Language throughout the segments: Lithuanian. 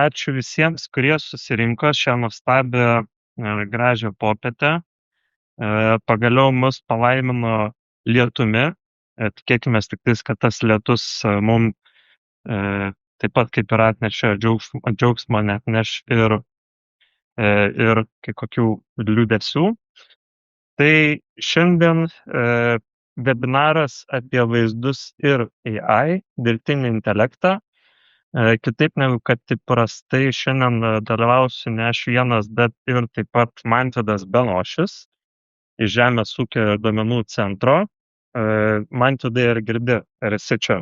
Ačiū visiems, kurie susirinko šią nuostabią gražią popietę. Pagaliau mus palaimino lietumi. Tikėkimės tiktais, kad tas lietus mum taip pat kaip ir atnešė džiaugsmo, neatneš ir kai kokių liūdesių. Tai šiandien webinaras apie vaizdus ir AI, dirbtinį intelektą. Kitaip negu kad įprastai šiandien dalyvausiu ne aš vienas, bet ir taip pat Mantvydas Benošis iš Žemės ūkio ir duomenų centro. Mantvydai, ar girdi, ar esi čia?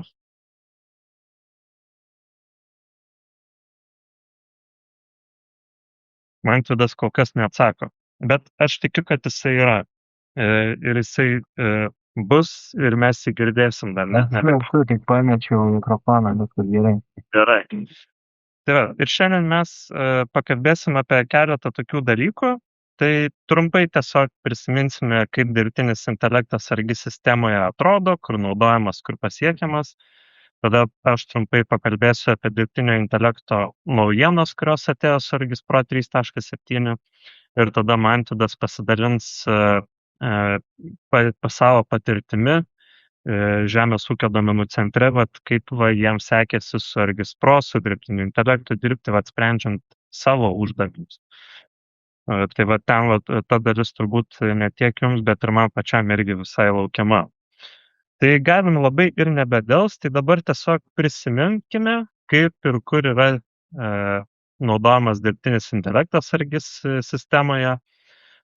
Mantvydas kol kas neatsako, bet aš tikiu, kad jisai yra. Ir jisai bus ir mes jį girdėsim dar, ne? Esu, tik pamečiau mikrofoną, viskas gerai. Gerai. Tai va, ir šiandien mes pakalbėsim apie keletą tokių dalykų. Tai trumpai tiesiog prisiminsime, kaip dirbtinis intelektas Argi sistemoje atrodo, kur naudojamas, kur pasiekiamas. Tada aš trumpai pakalbėsiu apie dirbtinio intelekto naujienos, kurios atėjo su Argis Pro 3.7. Ir tada Mantvydas pasidalins savo patirtimi Žemės ūkio duomenų centre, kaip jiems sekėsi su Argis Pro, su dirbtiniu intelektu dirbti, sprendžiant savo uždavinius. Tai ten ta dalis turbūt ne tiek jums, bet ir man pačiam irgi visai laukiama. Tai galim labai ir nebedels, tai dabar tiesiog prisiminkime, kaip ir kur yra naudojamas dirbtinis intelektas Argis sistemoje.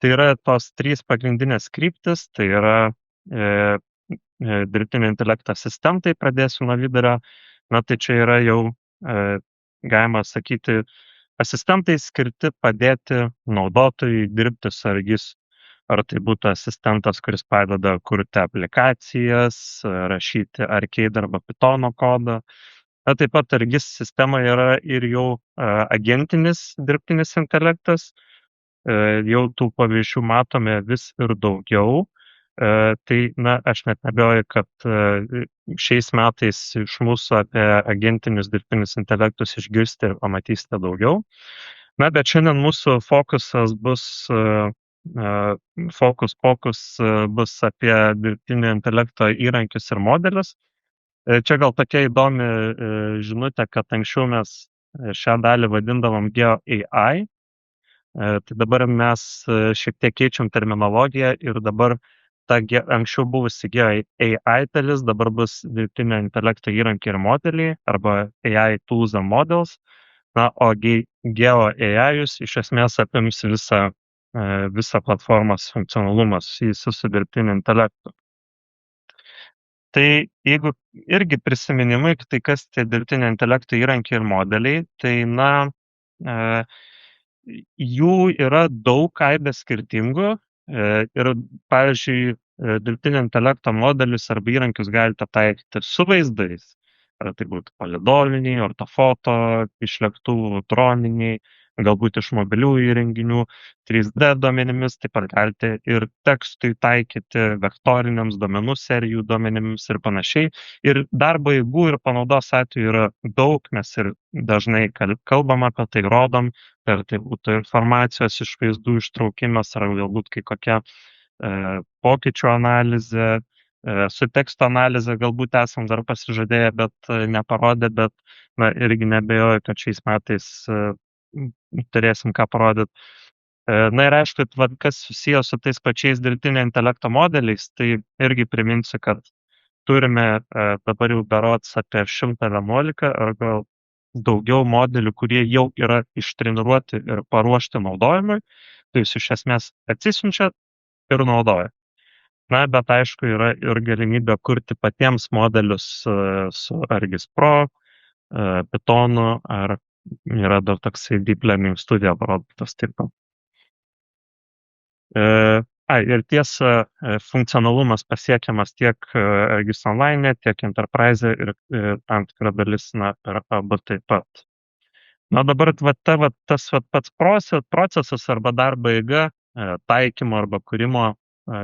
Tai yra tos 3 pagrindinės kryptis, tai yra dirbtinio intelekto asistentai, pradėsiu nuo vidurio. Tai čia yra jau, galima sakyti, asistentai skirti padėti naudotojui dirbti su Argis. Ar tai būtų asistentas, kuris padeda kurti aplikacijas, rašyti Arcade arba Pythono kodą. Taip pat Argis sistemoje yra ir jau agentinis dirbtinis intelektas. Jau tų pavyzdžių matome vis ir daugiau. Tai, aš net neabejoju, kad šiais metais iš mūsų apie agentinius dirbtinius intelektus išgirsti ir pamatysite daugiau. Bet šiandien mūsų fokusas bus bus apie dirbtinio intelekto įrankius ir modelius. Čia gal tokia įdomi žinutė, kad anksčiau mes šią dalį vadindavom GeoAI. Tai dabar mes šiek tiek keičiam terminologiją ir dabar ta anksčiau buvusi GeoAI dalis dabar bus dirbtinio intelekto įrankiai ir modeliai arba AI Tools and Models. O GeoAI iš esmės apims visą platformos funkcionalumą susijusiu su dirbtiniu intelektu. Tai jeigu irgi prisiminimai, tai kas tie dirbtinio intelekto įrankiai ir modeliai, tai jų yra daug aibė skirtingų. Ir, pavyzdžiui, dirbtinio intelekto modelius arba įrankius galite taikyti su vaizdais. Ar tai būtų palydoviniai, ortofoto, iš lėktuvų, droniniai, galbūt iš mobiliųjų įrenginių, 3D duomenimis, taip pat galite ir tekstui taikyti, vektoriniams duomenų serijų duomenimis ir panašiai. Ir darbo eigų ir panaudos atveju yra daug, mes ir dažnai kalbam apie tai, rodom, ar tai būtų informacijos iš vaizdų ištraukimas, ar galbūt kai kokia pokyčių analizė, su teksto analizė galbūt esam dar pasižadėję, bet neparodė, bet irgi neabejoju, kad šiais metais turėsim ką parodyti. Ir aišku, kas susijęs su tais pačiais dirbtinio intelekto modeliais, tai irgi priminsiu, kad turime dabar jau berods apie 111 ar gal daugiau modelių, kurie jau yra ištreniruoti ir paruošti naudojimui. Tai jūs iš esmės atsisiunčiat ir naudoja. Bet aišku, yra ir galimybė kurti patiems modelius su Argis Pro, Pythonu, ar yra dar toksai Deep Learning Studio produktas taip pat. Ir tiesa, funkcionalumas pasiekiamas tiek Argis Online, tiek Enterprise ir tam tikra dalis per abu taip pat. Dabar tas pats procesas arba darbo eiga, taikymo arba kūrimo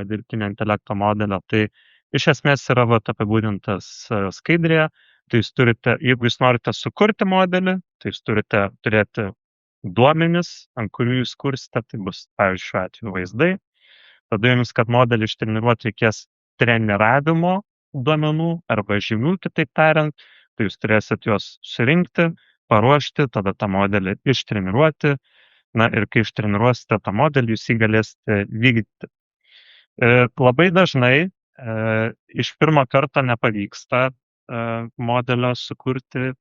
dirbtinio intelekto modelio, tai iš esmės yra apibūdintas skaidrėje. Tai jūs turite, jeigu jūs norite sukurti modelį, Tai jūs turite turėti duomenis, ant kurių jūs kursite, tai bus, pavyzdžiui, šiuo atveju vaizdai. Tada jums, kad modelį ištreniruoti, reikės treniravimo duomenų arba žymių, kitaip tariant, tai jūs turėsit juos surinkti, paruošti, tada tą modelį ištreniruoti. Na ir kai ištreniruosite tą modelį, jūs jį galėsite vykdyti. Labai dažnai iš pirmo karto nepavyksta modelio sukurti,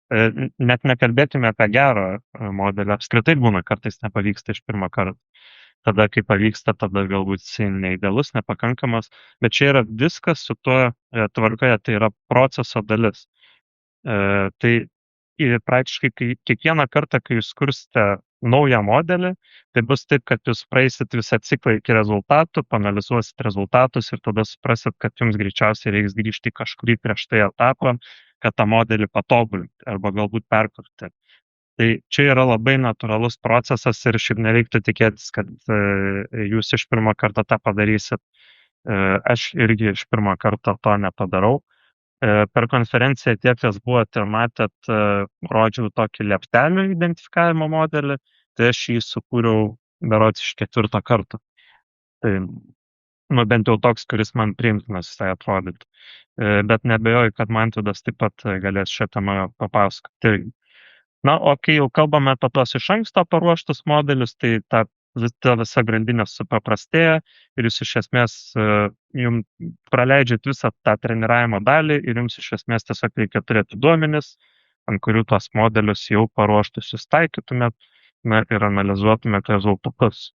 net nekalbėtume apie gerą modelį, apskritai būna kartais nepavyksta iš pirmo karto. Tada, kai pavyksta, tada galbūt jisai neidealus, nepakankamas, bet čia yra viskas su tuo tvarkoje, tai yra proceso dalis. Tai praktiškai kiekvieną kartą, kai jūs kursite naują modelį, tai bus taip, kad jūs praeisit visą ciklą iki rezultatų, panalizuosit rezultatus ir tada suprasit, kad jums greičiausiai reiks grįžti į kažkurį prieš tai etapą, kad tą modelį patobulinti arba galbūt perkurti. Tai čia yra labai natūralus procesas ir šiaip nereiktų tikėtis, kad jūs iš pirmo karto tą padarysit. Aš irgi iš pirmo karto to nepadarau. Per konferenciją tie, kas buvot ir matėt, rodžiau tokį lieptelių identifikavimo modelį, tai aš jį sukūriau berods iš 4 karto. Tai, bent jau toks, kuris man priimtinas jisai atrodytų. Bet nebejoju, kad Mantvydas taip pat galės šią temą papasakoti. Na, o kai jau kalbame apie tos iš anksto paruoštus modelius, tai ta visa grandinė supaprastėja ir jūs iš esmės jums praleidžiat visą tą treniravimo dalį ir jums iš esmės tiesiog reikia turėti duomenis, ant kurių tos modelius jau paruoštus jūs taikytumėt, na, ir analizuotumėt rezultatus.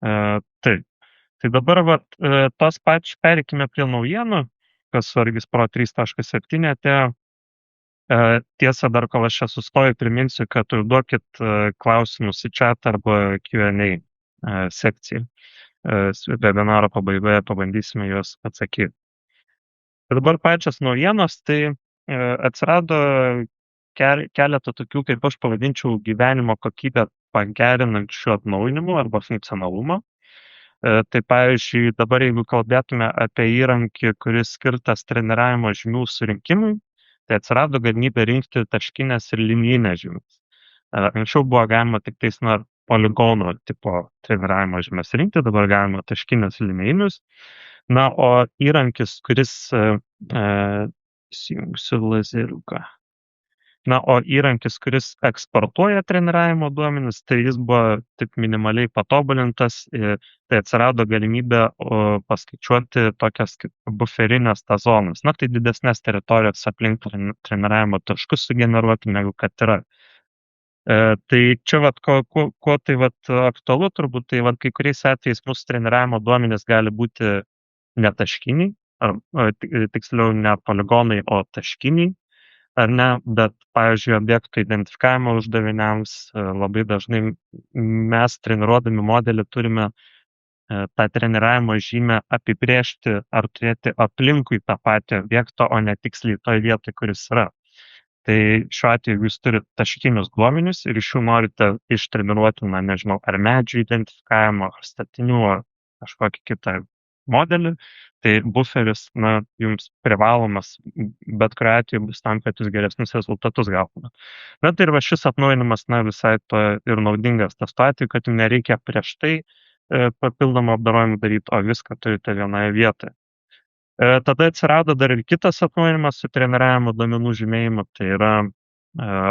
Taip. Tai dabar tos pereikime prie naujienų, kas Argis Pro 3.7 atėjo. Tiesa, dar kol aš čia sustoju, priminsiu, kad užduokit klausimus į chatą arba Q&A sekciją. Webinaro pabaigoje pabandysime juos atsakyti. Ir dabar pačios naujienos, tai atsirado keletą tokių, kaip aš pavadinčiau, gyvenimo kokybę pagerinančių atnaujinimų arba funkcionalumo. Tai pavyzdžiui, dabar jeigu kalbėtume apie įrankį, kuris skirtas treniravimo žymių surinkimui, tai atsirado galimybė rinkti taškinės ir linijinės žymes. Anksčiau buvo galima tik tais poligono tipo treniravimo žymes rinkti, dabar galima taškinės ir linijinius. Na, o įrankis, kuris įsijungsiu lazeriuką. Na, o įrankis, kuris eksportuoja treniravimo duomenis, tai jis buvo tik minimaliai patobulintas, tai atsirado galimybė paskaičiuoti tokias kaip buferinės tas zonas. Na, tai didesnės teritorijos aplink treniravimo taškus sugeneruoti, negu kad yra. Tai čia kuo tai aktualu turbūt, tai kai kuriais atvejais mūsų treniravimo duomenys gali būti netaškiniai, ar tiksliau ne poligonai, o taškiniai. Ar ne, bet, pavyzdžiui, objektų identifikavimo uždaviniams labai dažnai mes treniruodami modelį turime tą treniravimo žymę apibrėžti ar turėti aplinkui tą patį objektą, o ne tiksliai toje vietoje, kuris yra. Tai šiuo atveju, jeigu jūs turite taškinius duomenis ir iš jų norite ištreniruoti, nežinau, ar medžių identifikavimo, ar statinių, ar kažkokį kitą modelį, tai buferis, jums privalomas, bet kuriuo atveju bus tam, kad jūs geresnius rezultatus gautumėte. Bet ir šis atnaujinimas, visai to ir naudingas tas tuo atveju, kad jums nereikia prieš tai papildomą apdorojimą daryti, o viską turite vienoje vietoje. Tada atsirado dar ir kitas atnaujinimas su treniravimo duomenų žymėjimu, tai yra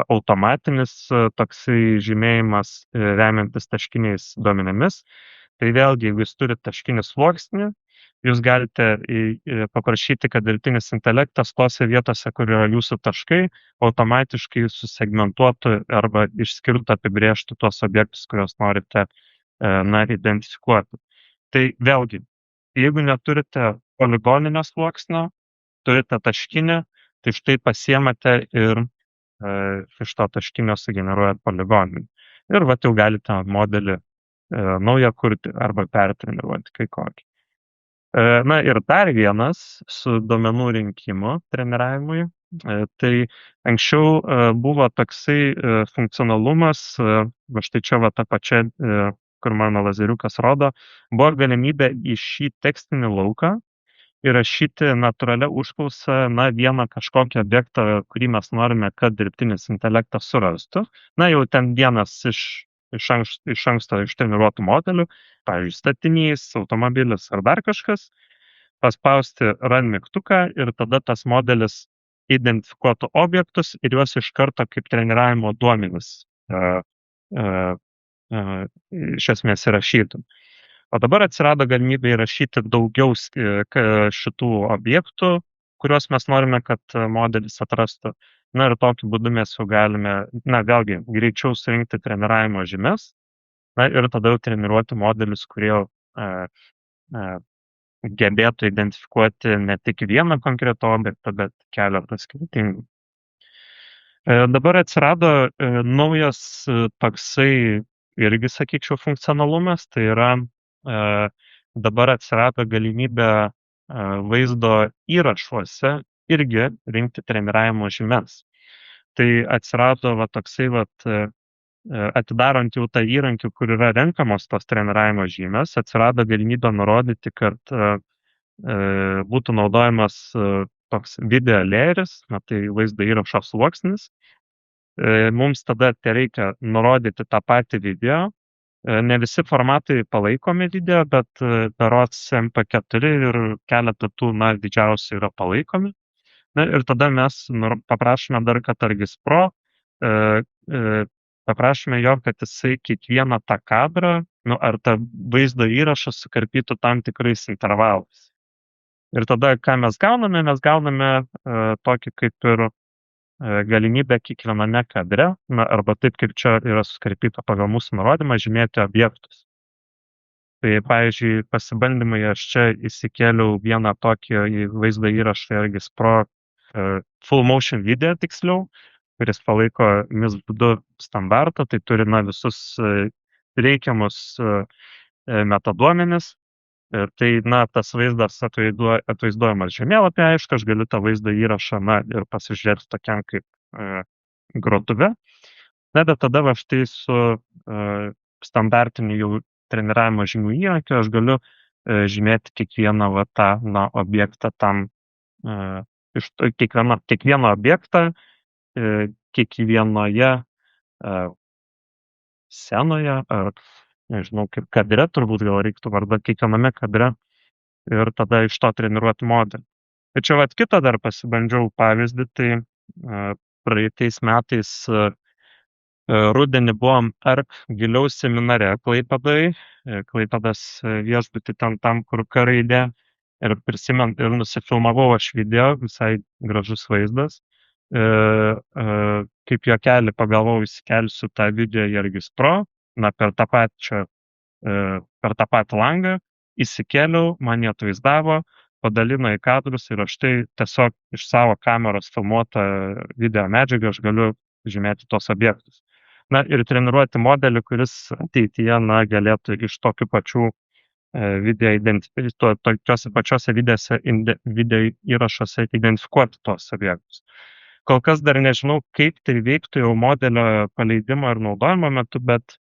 automatinis toksai žymėjimas remiantis taškiniais duomenimis. Tai vėlgi, jeigu jūs turite taškinį sluoksnį, jūs galite paprašyti, kad dirbtinis intelektas tose vietose, kur yra jūsų taškai, automatiškai susegmentuotų arba išskirtų, apibrėžtų tuos objektus, kuriuos norite identifikuoti. Tai vėlgi, jeigu neturite poligoninio sluoksnio, turite taškinį, tai štai pasiemate ir iš to taškinio sugeneruojat poligoninį. Ir jau galite modelį naują kurti arba pertreniruoti kai kokį. Na ir dar vienas su duomenų rinkimu treniravimui. Tai anksčiau buvo toksai funkcionalumas, štai čia ta pačia, kur mano lazeriukas rodo, buvo galimybė į šį tekstinį lauką įrašyti natūralią užklausą, vieną kažkokį objektą, kurį mes norime, kad dirbtinis intelektas surastų. Jau ten vienas iš anksto ištreniruotų modelių, pavyzdžiui, statinys, automobilis ar dar kažkas, paspausti run mygtuką ir tada tas modelis identifikuotų objektus ir juos iš karto kaip treniravimo duomenis iš esmės įrašytų. O dabar atsirado galimybė įrašyti daugiau šitų objektų, kuriuos mes norime, kad modelis atrastų. Ir tokiu būdu mes jau galime, vėlgi, greičiau surinkti treniravimo žymes, ir tada jau treniruoti modelius, kurie gebėtų identifikuoti ne tik vieną konkretų objektą, bet keletą skirtingų. Dabar atsirado naujas toksai irgi, sakyčiau, funkcionalumas, tai yra dabar atsirado galimybė vaizdo įrašuose irgi rinkti treniravimo žymes. Tai atsirado toksai atidarant jau tą įrankį, kur yra renkamos tos treniravimo žymės, atsirado galimybė nurodyti, kad būtų naudojamas toks video layeris, tai vaizdo įrašo sluoksnis. Mums tada reikia nurodyti tą patį video. Ne visi formatai palaikomi video, bet berods MP4 ir keletą tų, didžiausių yra palaikomi. Ir tada mes paprašome dar, kad Argis Pro, paprašome jo, kad jisai kiekvieną tą kadrą, ar tą vaizdo įrašą sukarpytų tam tikrais intervalais. Ir tada, ką mes gauname tokį kaip ir galimybę kiekviename kadre, arba taip, kaip čia yra sukarpyta pagal mūsų nurodymą, žymėti objektus. Tai, pavyzdžiui, pasibandymai aš čia įsikėliau vieną tokį vaizdo įrašą Argis Pro full motion video tiksliau, kuris palaiko MIS2 standartą, tai turi visus reikiamus metaduomenis. Ir tai, tas vaizdas atvaizduojamas žemėlapį, aišku, aš galiu tą vaizdą įrašą, ir pasižiūrėti tokiam kaip grotuve. Bet tada štai su standartiniu jau treniravimo žymių įrankiu aš galiu žymėti kiekvieną tą objektą tam, kiekvieną objektą, kiekvienoje scenoje, ar nežinau, kaip kadre, turbūt gal reiktų vardinti kiekviename kadre ir tada iš to treniruoti modelį. Ir čia kitą dar pasibandžiau pavyzdį, tai praeitais metais rudenį buvom giliau seminare Klaipėdoj, Klaipėdos viešbuty tam, kur K raidė, ir nusifilmavau aš video, visai gražus vaizdas. Kaip juokelį pagalvojau, įsikelsiu tą video į Argis Pro, per tą patį langą, įsikėliau, man jie atvaizdavo, padalino į kadrus ir aš tai tiesiog iš savo kameros filmuotą video medžiagą aš galiu žymėti tos objektus. Ir treniruoti modelį, kuris ateityje galėtų iš tokių pačių video tokiuose pačiuose video įrašuose identifikuoti tos objektus. Kol kas dar nežinau, kaip tai veiktų jau modelio paleidimo ir naudojimo metu, bet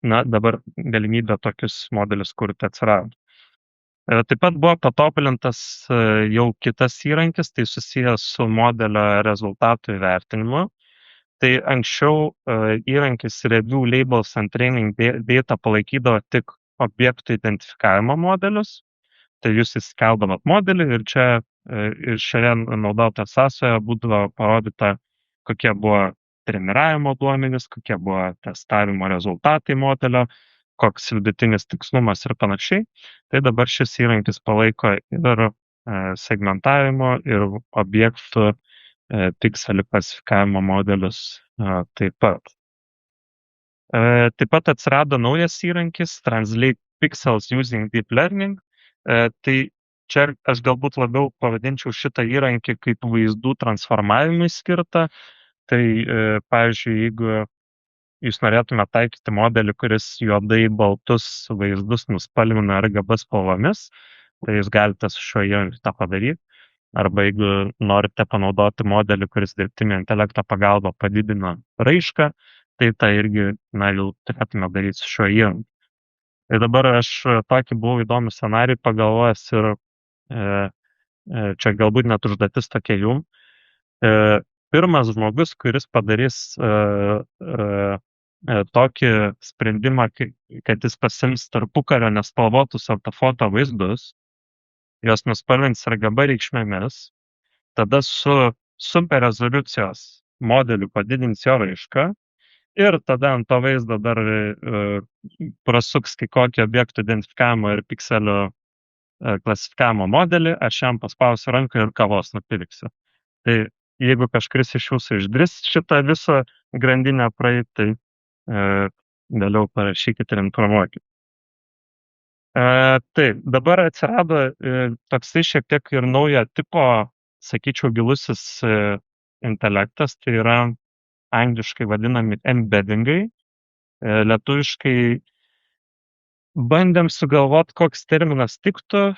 dabar galimybė tokius modelius kurti atsirado. Taip pat buvo patobulintas jau kitas įrankis, tai susijęs su modelio rezultatų įvertinimu. Tai anksčiau įrankis Review Labels and Training Data palaikydavo tik objektų identifikavimo modelius. Tai jūs įsikeldavot modelį ir šioje naudotoje sąsajoje būdavo parodyta, kokie buvo treniravimo duomenys, kokie buvo testavimo rezultatai modelio, koks vidutinis tikslumas ir panašiai. Tai dabar šis įrankis palaiko ir segmentavimo, ir objektų pikselių klasifikavimo modelius taip pat. Taip pat atsirado naujas įrankis Translate Pixels Using Deep Learning. Tai čia aš galbūt labiau pavadinčiau šitą įrankį kaip vaizdų transformavimui skirtą. Tai, pavyzdžiui, jeigu jūs norėtume taikyti modelį, kuris juodai baltus vaizdus nuspalvina RGB spalvomis, tai jūs galite su šiuo įrankiu tą padaryti. Arba jeigu norite panaudoti modelį, kuris dirbtinio intelekto pagalba padidina raišką, tai tą irgi jau turėtume daryti su šiuo įrankiu. Ir dabar aš tokį buvau įdomų scenarijų pagalvojęs ir Čia galbūt net užduotis tokia jum. Pirmas žmogus, kuris padarys tokį sprendimą, kad jis pasiims tarpukario nespalvotus ortofoto vaizdus, juos nuspalvins RGB reikšmėmis, tada su super rezoliucijos modeliu padidins jo raišką ir tada ant to vaizdo dar prasuks kai kokį objektų identifikavimo ir pikselių klasifikavimo modelį, aš jam paspausiu ranką ir kavos nupirksiu. Tai jeigu kažkuris iš jūsų išdris šitą visą grandinę praeiti, tai vėliau parašykit ir informuokit. Taip, dabar atsirado toksai šiek tiek ir naujo tipo, sakyčiau, gilusis intelektas, tai yra angliškai vadinami embeddingai, lietuviškai bandėm sugalvoti, koks terminas tiktų,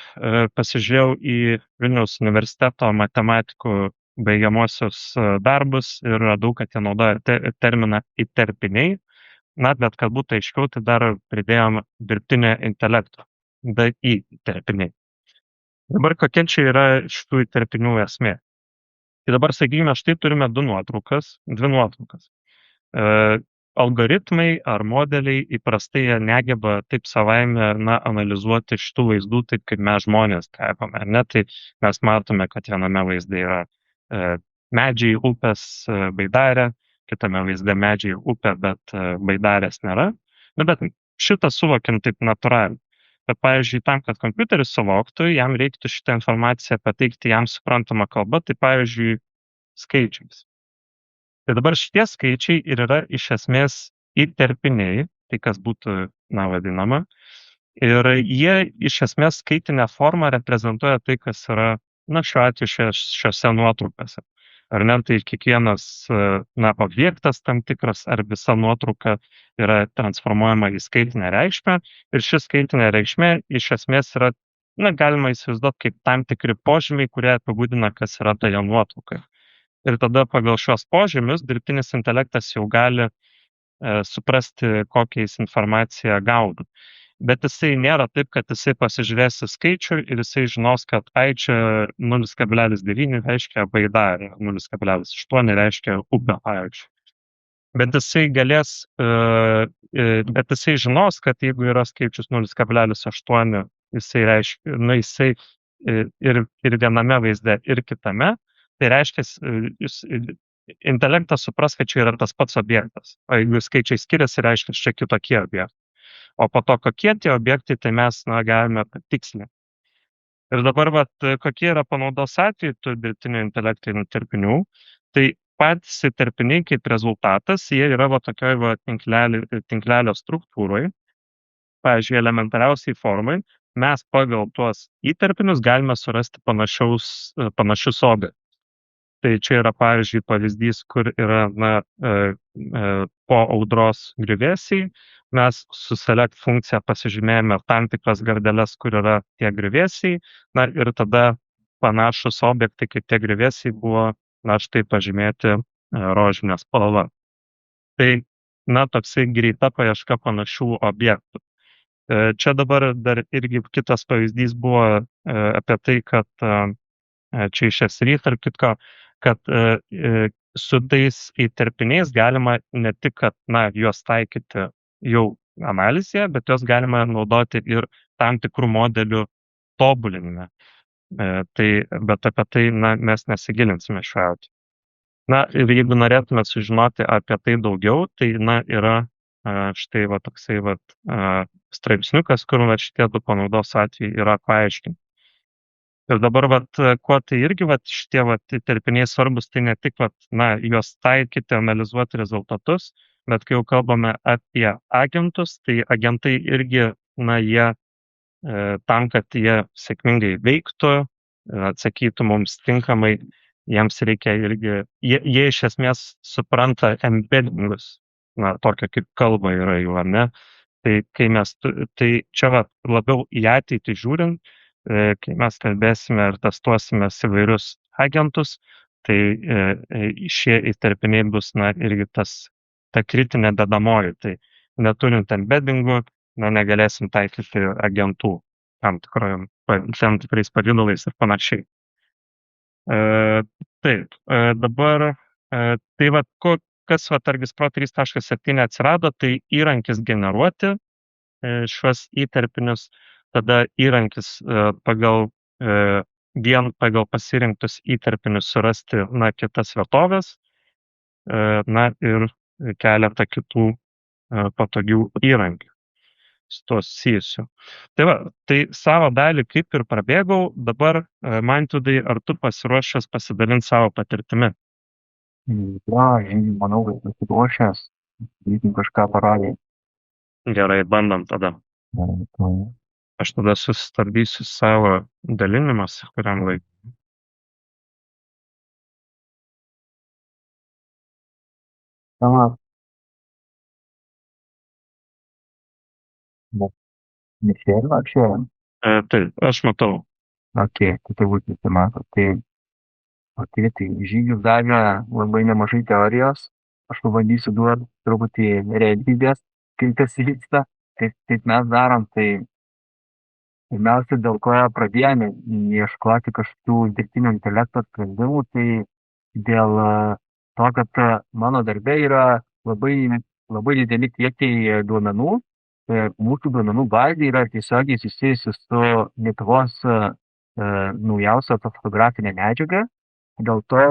pasižiūrėjau į Vilniaus universiteto matematikų baigiamosios darbus ir radau, kad jie naudoja terminą įterpiniai, bet kad būtų aiškiau, tai dar pridėjom dirbtinio intelekto, įterpiniai. Dabar kokia čia yra šitų įterpinių esmė? Tai dabar, sakykime, štai turime dvi nuotraukas. Algoritmai ar modeliai įprastai negeba taip savaime analizuoti šitų vaizdų taip, kaip mes žmonės taipame. Tai mes matome, kad viename vaizde yra medžiai, upės, baidarė, kitame vaizde medžiai, upė, bet baidarės nėra. Bet šitą suvokiam taip natūraliai. Bet, pavyzdžiui, tam, kad kompiuteris suvoktų, jam reiktų šitą informaciją pateikti jam suprantamą kalbą, tai pavyzdžiui, skaičiais. Tai dabar šitie skaičiai ir yra iš esmės įterpiniai, tai kas būtų, vadinama, ir jie iš esmės skaitinę formą reprezentuoja tai, kas yra, šiuo atveju šiose nuotraukose. Ar ne, tai kiekvienas objektas tam tikras ar visa nuotrauka yra transformuojama į skaitinę reikšmę ir ši skaitinė reikšmė iš esmės yra, galima įsivaizduoti kaip tam tikri požymiai, kurie apibūdina, kas yra toje nuotraukoje. Ir tada pagal šios požymius dirbtinis intelektas jau gali suprasti, kokią jis informaciją gaudo. Bet jisai nėra taip, kad jisai pasižiūrės į skaičių ir jisai žinos, kad čia 0,9 reiškia baidarė, 0,8 reiškia upė, pavyzdžiui. Bet jisai bet jisai žinos, kad jeigu yra skaičius 0,8, jisai reiškia, jisai ir viename vaizde, ir kitame, tai reiškia, intelektas supras, kad čia yra tas pats objektas. O jeigu skaičiai skiriasi, reiškia, čia kitokie objektai. O po to, kokie tie objektai, tai mes galime patikslinti. Ir dabar, kokie yra panaudos atvejai tų dirbtinio intelekto įterpinių, tai patys įterpiniai kaip rezultatas, jie yra tokioj tinklelio struktūroje, pavyzdžiui, elementariausiai formai, mes pagal tuos įterpinius galime surasti panašius objektus. Tai čia yra, pavyzdžiui, pavyzdys, kur yra po audros griuvėsiai. Mes su select funkcija pasižymėjome tam tikras gardeles, kur yra tie griuvėsiai. Ir tada panašus objektai, kaip tie griuvėsiai buvo, štai pažymėti rožinė spalva. Tai, toksai greita paieška panašių objektų. Čia dabar dar irgi kitas pavyzdys buvo apie tai, kad čia iš SRI, tarp kitko, kad su tais įterpiniais galima ne tik, kad juos taikyti jau analizėje, bet juos galima naudoti ir tam tikrų modelių tobulinime. Bet apie tai mes nesigilinsime šiuo atveju. Ir jeigu norėtume sužinoti apie tai daugiau, tai yra štai toksai straipsniukas, kur šitie du panaudos atvejai yra paaiškinti. Ir dabar, kuo tai irgi šitie įterpiniai svarbus, tai ne tik, juos taikyti, analizuoti rezultatus, bet kai jau kalbame apie agentus, tai agentai irgi, jie tam, kad jie sėkmingai veiktų, atsakytų mums tinkamai, jiems reikia irgi, jie iš esmės supranta embeddingus, tokia kaip kalba yra jų, ar ne? Tai čia labiau į ateitį žiūrint, kai mes kalbėsime ir testuosime įvairius agentus, tai šie įterpiniai bus irgi ta kritinė dedamoji. Tai neturint embeddingų, negalėsim taikyti agentų tam tikrojom tam tikrais pavydalais ir panašiai. Taip, dabar, tai vat, kas vat ArgisPro 3.7 atsirado, tai įrankis generuoti šiuos įterpinius, tada įrankis vien pagal pasirinktus įterpinius surasti, kitas vietovės, ir keletą kitų patogių įrankių su tuo susijusių. Tai va, tai savo dalį kaip ir prabėgau, dabar, Mantvydai, ar tu pasiruošęs pasidalinti savo patirtimi? Jo, manau, kad pasiruošęs, reikia kažką parodyti. Gerai, bandom tada. Aš tada sustabdysiu savo dalinimas kuriam laikui. Tamam. Nešėlė, ar šėlė? Taip, aš matau. Ok, tai turbūt visi mato. Tai žygių davė labai nemažai teorijos. Aš pabandysiu duoti truputį realybės, kaip tas vyksta, kaip mes darom. Tai pirmiausia, dėl ko pradėjome ieškoti kažkokių dirbtinio intelekto sprendimų, tai dėl to, kad mano darbe yra labai, labai dideli kiekiai duomenų. Mūsų duomenų bazė yra tiesiogiai susijusi su Lietuvos naujausia fotografinė medžiaga. Dėl to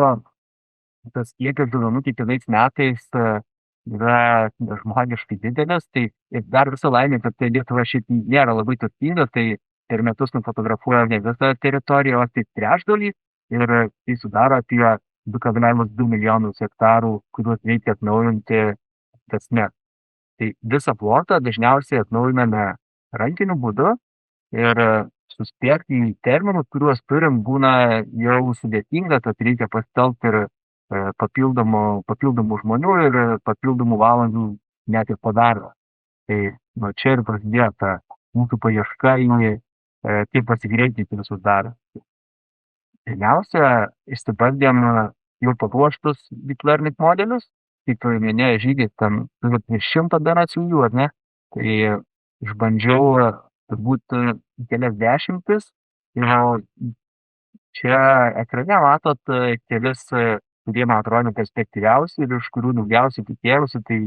tas kiekis duomenų kiekvienais metais yra žmogiškai didelis. Tai ir dar visą laimę, kad Lietuva šiaip nėra labai turtinga, tai per metus nufotografuoja ne visą teritoriją, o tik trečdalį. Ir tai sudaro apie 2,2 milijonus hektarų, kuriuos reikia atnaujinti kasmet. Tai visą plotą dažniausiai atnaujiname rankiniu būdu ir suspėti į terminus, kuriuos turim, būna jau sudėtinga, tad reikia pasitelkti ir papildomų žmonių ir papildomų valandų net ir po darbo. Tai nuo čia ir prasidėjo ta mūsų paieška į kaip pasigreitinti visus darbus. Pirmiausia, išsibandėm jau paruoštus deep learning modelius, kaip minėjo Žygis, ten prieš 100 berods jų, ar ne? Tai išbandžiau turbūt kelias dešimtis ir čia ekrane matot kelis, kurie man atrodo perspektyviausi ir iš kurių daugiausiai tikėjausi, tai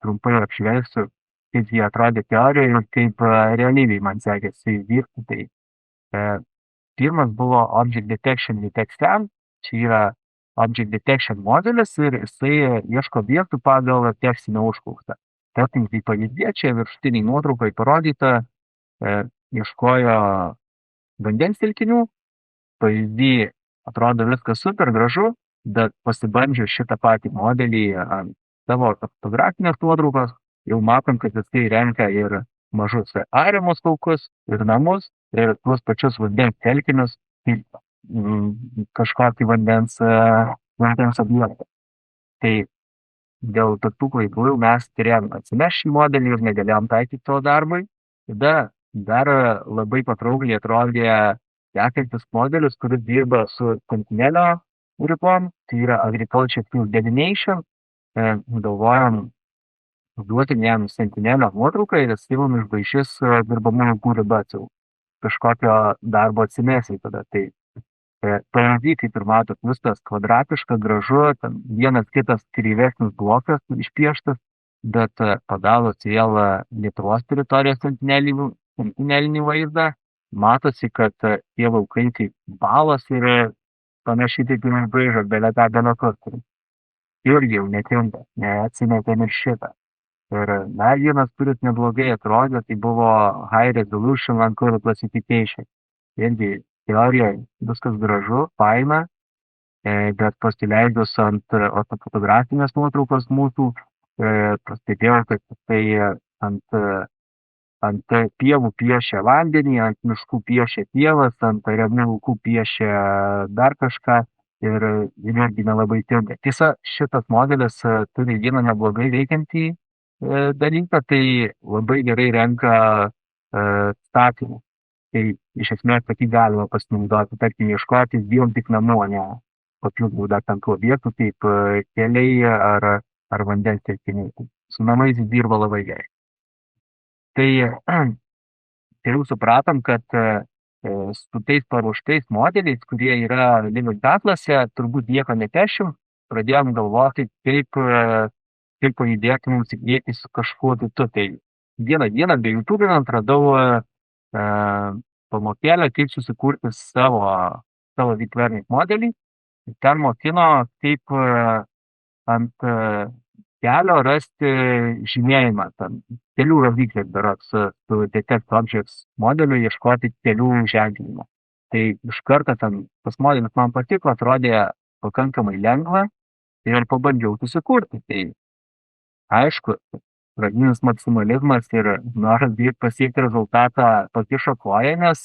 trumpai apžvelgsiu, kaip jie atrodė teorijoje ir kaip realybėje man sekėsi dirbti. Tai pirmas buvo Object Detection with XM, čia yra Object Detection modelis ir jisai ieško objektų pagal tekstinę užklausą. Tarkim, kaip pavyzdė, čia viršutiniai nuotraukai parodyta, ieškojo vandens telkinių, pavyzdį atrodo viskas super gražu, bet pasibandžius šitą patį modelį ant savo fotografinės nuotraukos, jau matom, kad jisai renka ir mažus ariamus laukus, ir namus, ir tuos pačius vandens telkinius, kaip kažkokį vandens objektą. Tai dėl tokių klaidų mes turėjom atsinešti šį modelį ir negalėjom taikyti to darbui. Tada dar labai patraukliai atrodė sekantis modelis, kuris dirba su sentinelio ribom, tai yra Agriculture Field Delineation. Galvojom duoti jam sentinelio nuotrauką ir jis jau išbaišys dirbamųjų laukų ribas, jau kažkokio darbo atsimėsiai tada. Tai pavyzdį, kaip ir matot, viskas kvadratiška, gražu, ten vienas kitas kreivesnis blokas išpieštas, bet padalus vėl Lietuvos teritorijos sentinelinį vaizdą, matosi, kad tie laukai kaip balas ir panašiai taip ir braižo, belėta benokur. Irgi jau netinka, neatsimetėm ir šitą. Ir dar vienas, kuris neblogai atrodė, tai buvo High Resolution Land Color Classification. Irgi teorijoje viskas gražu, faina, bet pasileidus ant fotografinės nuotraukos mūsų, pastebėjau, kad tai ant pievų piešia vandenį, ant miškų piešia pievas, ant ramių laukų piešia dar kažką ir irgi nelabai tinka. Tiesa, šitas modelis turi vieną neblogai veikiantį dalyką, tai labai gerai renka statymų. Tai iš esmės patį galima pasinaudoti, tarkim, ieškoti bijom tik namų, ne papildomų dar ten tų objektų, kaip keliai ar vandens telkiniai. Su namais jis dirba labai gerai. Tai jau supratom, kad su tais paruoštais modeliais, kurie yra Linux atlase, turbūt nieko nepešim, pradėjom galvoti, kaip pajudėti mums į priekį su kažkuo kitu. Tai vieną dieną be YouTube'inant radau pamokėlę, kaip susikurti savo deep learning modelį. Ten mokino, kaip ant kelio rasti žymėjimą, ten kelių rodiklių berods su detect objects modeliu ieškoti kelių ženklinimo. Tai iš karto ten tas modelis man patiko, atrodė pakankamai lengva ir pabandžiau susikurti. Tai aišku, pradinis maksimalizmas ir noras pasiekti rezultatą pakišo koją, nes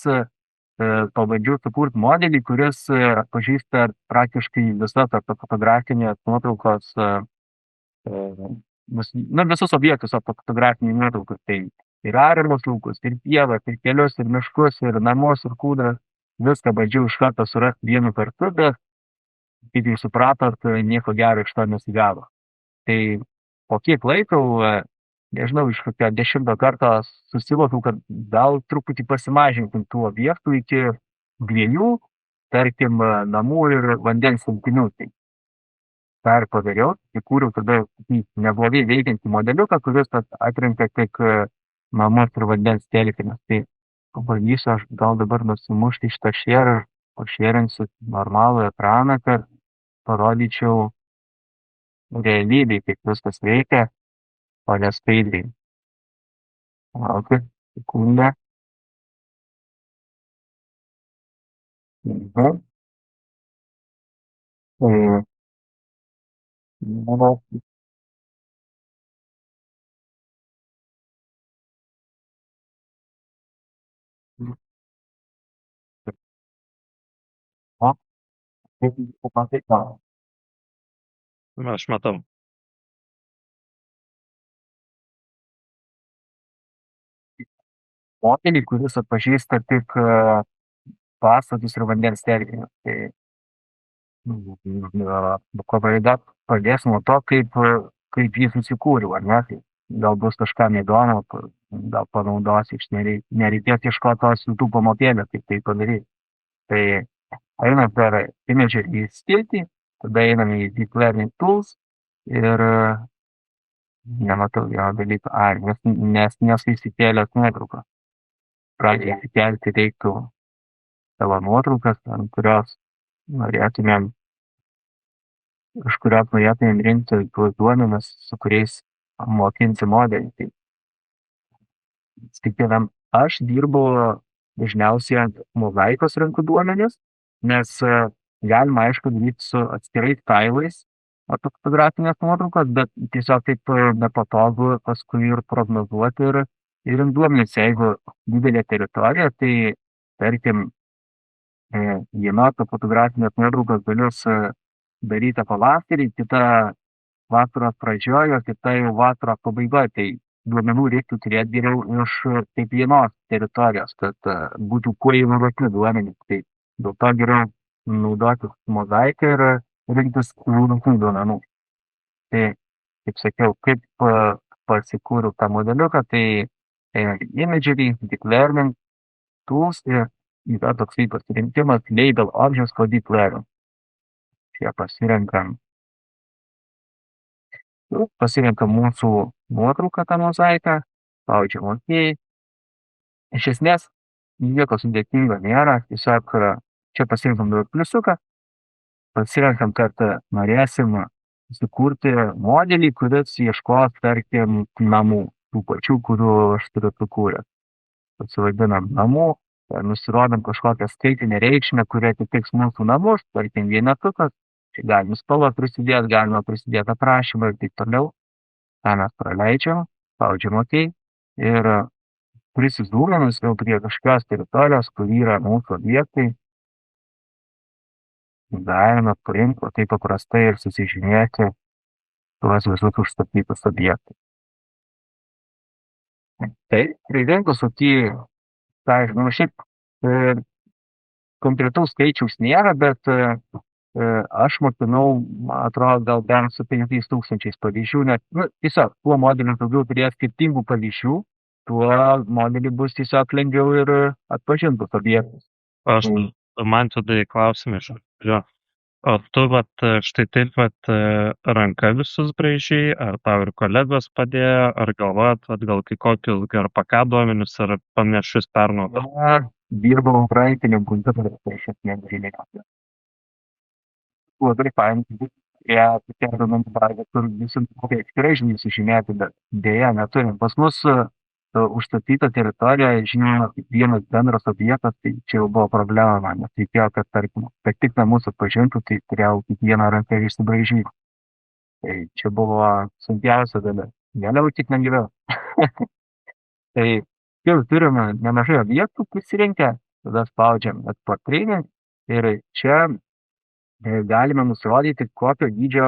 pabandžiau sukurti modelį, kuris atpažįsta praktiškai visas fotografinės nuotraukos, visus objektus fotografinių nuotraukų. Tai ir ariamus laukus, ir pievas, ir kelius, ir miškus, ir namus, ir kūdras. Viską bandžiau iš karto surasti vienu kartu, bet kaip jūs supratot, nieko gero iš to nesigavo. Tai po kiek laiko, nežinau, iš kokio 10 karto susivokiau, kad gal truputį pasimažinkim tų objektų iki 2, tarkim, namų ir vandens telkinių. Tai tą ir padariau, įkūriau tada neblogai veikiantį modeliuką, kuris atrenka tik namus ir vandens telkinius. Tai pabandysiu aš gal dabar nusimušti iš tą šėrą ir pašėrinsiu normalų ekraną, kad parodyčiau realybėj, kaip viskas veikia, o ne skaidriai. Laukit, sekundę. Aš matau. Modelį, kuris atpažįsta tik pastatus ir vandens telkinius. Tai klaida pradės nuo to, kaip jį susikūriau, ar ne? Tai gal bus kažkam įdomu, gal panaudosiu, nereikės ieškoti tos YouTube pamokėlės, kaip tai padaryti. Tai einam per imagery skiltį, tada einam į Deep Learning Tools ir nematau jo dalyko, nes nesu įsikėlęs nuotrauką. Pradžiai įsikelti reiktų savo nuotraukas, iš kurios norėtumėm rinkti tuos duomenis, su kuriais mokinsi modelį. Tai kiekvienam aš dirbu dažniausiai ant mozaikos renku duomenis, nes galima, aišku, daryti su atskirais failais fotografinės nuotraukos, bet tiesiog taip nepatogu paskui ir prognozuoti ir rinkti duomenis. Jeigu didelė teritorija, tai tarkim, viena fotografinės nuotraukos dalis daryta pavasarį, kita vasaros pradžioje, kita jau vasaros pabaigoje. Tai duomenų reiktų turėti geriau iš taip vienos teritorijos, kad būtų kuo įvairesni duomenys. Tai dėl to geriau naudoti mozaiką ir rinktis įvairesnių duomenų. Tai, kaip sakiau, kaip pasikūriau tą modeliuką, tai imagery, deep learning tools ir yra toksai pasirinkimas label objects for deep learning. Čia pasirenkam mūsų nuotrauką, tą mozaiką, spaudžiam OK. Iš esmės, nieko sudėtingo nėra, tiesiog čia pasirinkam pliusiuką, pasirenkam, kad norėsim sukurti modelį, kuris ieškos, tarkim, namų, tų pačių, kurių aš turiu sukūręs. Pasivadinam namų, nusirodam kažkokią skaitinę reikšmę, kurie atitiks mūsų namus, tarkim, vienetukas. Čia galime spalvą prisidėti, galime prisidėti aprašymą ir taip toliau. tą mes praleidžiam, spaudžiam OK ir prisizūminus jau prie kažkokios teritorijos, kur yra mūsų objektai, galime paimti taip paprastai ir susižymėti tuos visus užstatytus objektus. Tai pririnkus OK, tai, šiaip konkretaus skaičiaus nėra, bet aš mokinau, man atrodo, gal bent su 5000 pavyzdžių, nes tiesiog tuo modeliu daugiau turėjo skirtingų pavyzdžių tuo modelį bus tiesiog lengviau ir atpažint tuos objektus. Aš Tai man tada į klausimą iš jo. O tu štai taip ranka visus braižei, ar tau ir kolegos padėjo, ar galvojat, gal kai kokius GRPK duomenis ar panašius pernaudot? dirbau rankiniu būdu, tai iš esmės žiūrėjau. Labai fainai, tokie duomenų bazė, kur visi kokie atskirai sužymėti, bet dėja neturim. Pas mus užstatyta teritorija, žinoma, kaip vienas bendras objektas, tai čia jau buvo problema man, nes reikėjo, kad, tarkim, kad tik namus atpažintų, tai turėjau kiekvieną ranką išsibraižyti. Tai čia buvo sunkiausia dalis. Vėliau tik lengviau. Tai jau turime nemažai objektų pasirinkę, tada spaudžiam atportrinį ir čia galime nusirodyti, kokio dydžio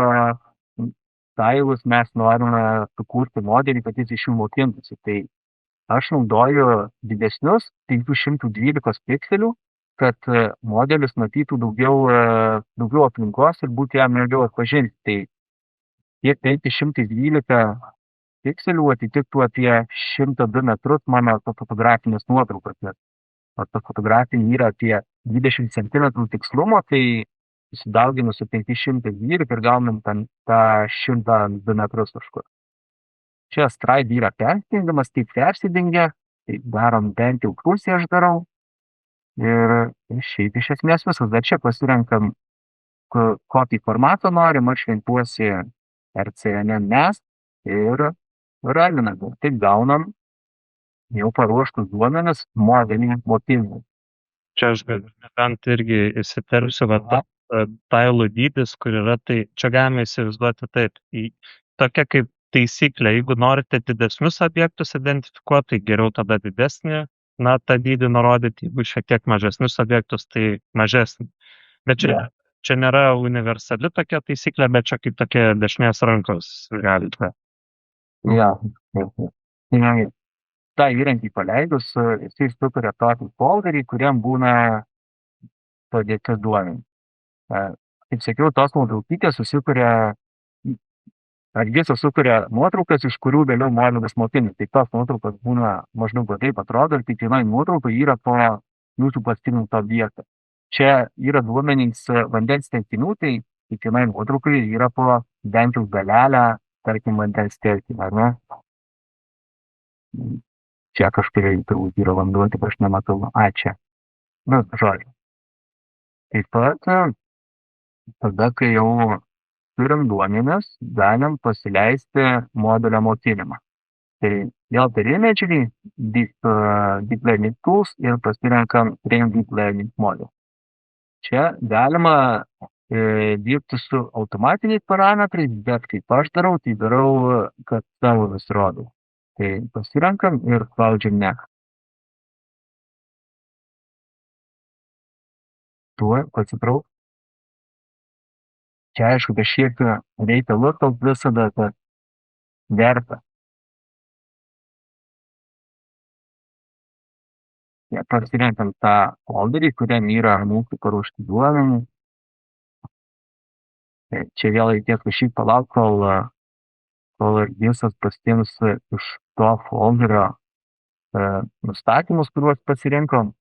tailus mes norime sukurti modelį, kad jis iš jų mokintųsi. Tai aš naudoju didesnius 512 pikselių, kad modelis matytų daugiau aplinkos ir būtų jam lengviau atpažinti. Tai tie 512 pikselių atitiktų apie 102 metrus mano fotografinės nuotraukos. O ta fotografija yra apie 20 cm tikslumo, tai susidauginus su 512 ir gaunam tą 102 metrus kažkur. Čia straidį yra persidengiamas, tai persidengia, tai darom bent jau pusę aš darau. Ir šiaip iš esmės viskas. Dar čia pasirenkam, kokį formatą norim, aš renkuosi RCNNS ir ralinam. Taip gaunam jau paruoštus duomenis modelį motyvų. Čia aš bent irgi įsiterpsiu, tailų dydis, kur yra, tai čia galime įsivaizduoti taip. Tokia kaip taisyklė, jeigu norite didesnius objektus identifikuoti, tai geriau tada didesnį, tą dydį nurodyti, jeigu šiek tiek mažesnius objektus, tai mažesnį. Bet čia nėra universali tokia taisyklė, bet čia kaip tokia dešinės rankos galite. tą įrankį paleidus, jisai sukuria tokį folderį, kuriam būna padėti duomenys. Kaip sakiau, tos nuotraukytės visos sukuria nuotraukas, iš kurių vėliau modelis mokinasi. Tai tos nuotraukos būna maždaug taip atrodo ir kiekvienai nuotraukai yra po jūsų pasirinktą objektą. Čia yra duomenys vandens telkinių, tai kiekvienai nuotraukai yra po bent jau dalelę, tarkim, vandens telkinį, ar ne? Čia kažkuria turbūt yra vanduo, tik aš nematau. Čia. Žodžiu. Taip pat, tada, kai jau turim duomenis, galim pasileisti modelio mokinimą. Tai vėl per imagery, deep learning tools ir pasirenkam train deep learning model. Čia galima dirbti su automatiniais parametrais, bet kaip aš darau, tai darau, kad savo vis rodau. Tai pasirenkam ir spaudžiam ne. Tuo atsiprauk. Čia aišku, kažkiek reikia luktelt visada, kad verta. Pasirenkam tą folderį, kuriam yra mūsų paruošti duomenys. Čia vėl reikėtų šiaip palaukti, kol visas pasiims iš to folderio nustatymus, kuriuos pasirinkom.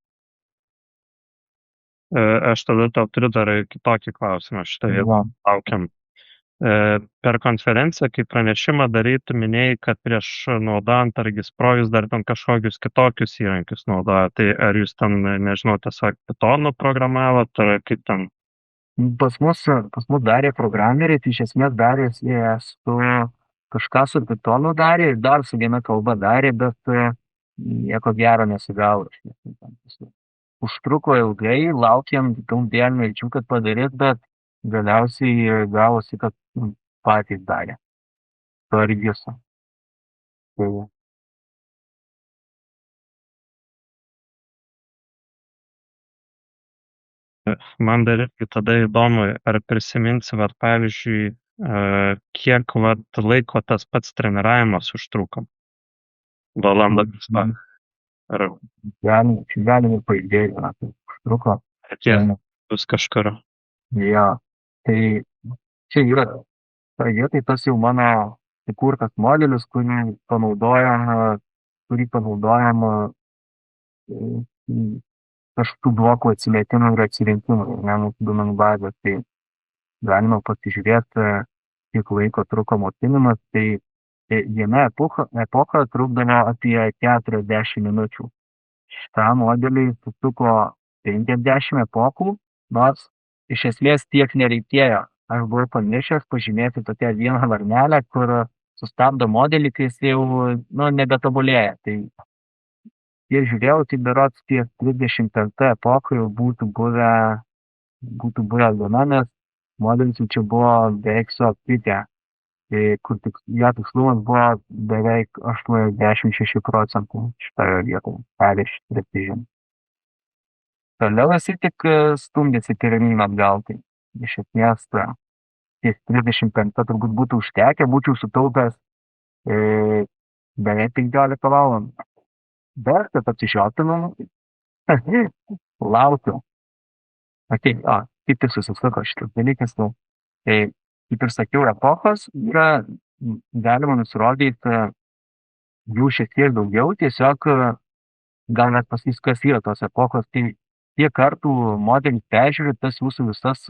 Aš tada tau turiu dar kitokį klausimą. Šitą laukiam. Per konferenciją, kai pranešimą daryti, minėjai, kad prieš naudojant Argisproj jūs dar ten kažkokius kitokius įrankius naudoja. Tai ar jūs ten, nežinau, tiesiog Pythonu programavot, ar kaip ten? Pas mus darė programeriai, tai iš esmės darė kažką su Pythonu darė ir dar su viena kalba darė, bet nieko gero nesigavo. Užtruko ilgai, laukiam daug dienų, kad padaryt, bet galiausiai gavosi, kad patys darė. To Argiso. Man dar irgi tada įdomu, ar prisiminsi, pavyzdžiui, kiek laiko tas pats treniravimas užtruko? Valandą kažką. Galim ir pailgėjo, užtruko. Bus kažkur. Tai čia yra, tai tas jau mano įkurtas modelis, kurį panaudojam kurį panaudojama kažkokių blokų atsimetimų ir atsirinkimų, ne, mūsų duomenų bazė. Tai galima pasižiūrėti, kiek laiko truko mokinimas, tai viena epocha trukdavo apie 40 minučių. Šitam modeliui sutruko 50 epochų, nors iš esmės tiek nereikėjo. Aš buvau pamiršęs pažymėti tokią vieną varnelę, kur sustabdo modelį, kai jis jau nebetobulėja. Tai kiek žiūrėjau, tai berods ties 35 epocha jau būtų buvę gana, nes modelis jau čia buvo beveik suaptitę, kur jo tikslumas buvo beveik 86% šitoje vietoje, Irish Precision. Toliau jisai tik stumdėsi pirmyn atgal, tai iš esmės ties 35 turbūt būtų užtekę, būčiau sutaupęs beveik 15 valandų. Bet, kad apsižiopinau, laukiu. Kaip tik susisuko šitas dalykas. Tai, kaip ir sakiau, epochos yra, galima nusirodyti jų šiek tiek daugiau, tiesiog gal net pasakys, kas yra tos epochos. Tai tiek kartų modelį peržiūrėt tas jūsų visas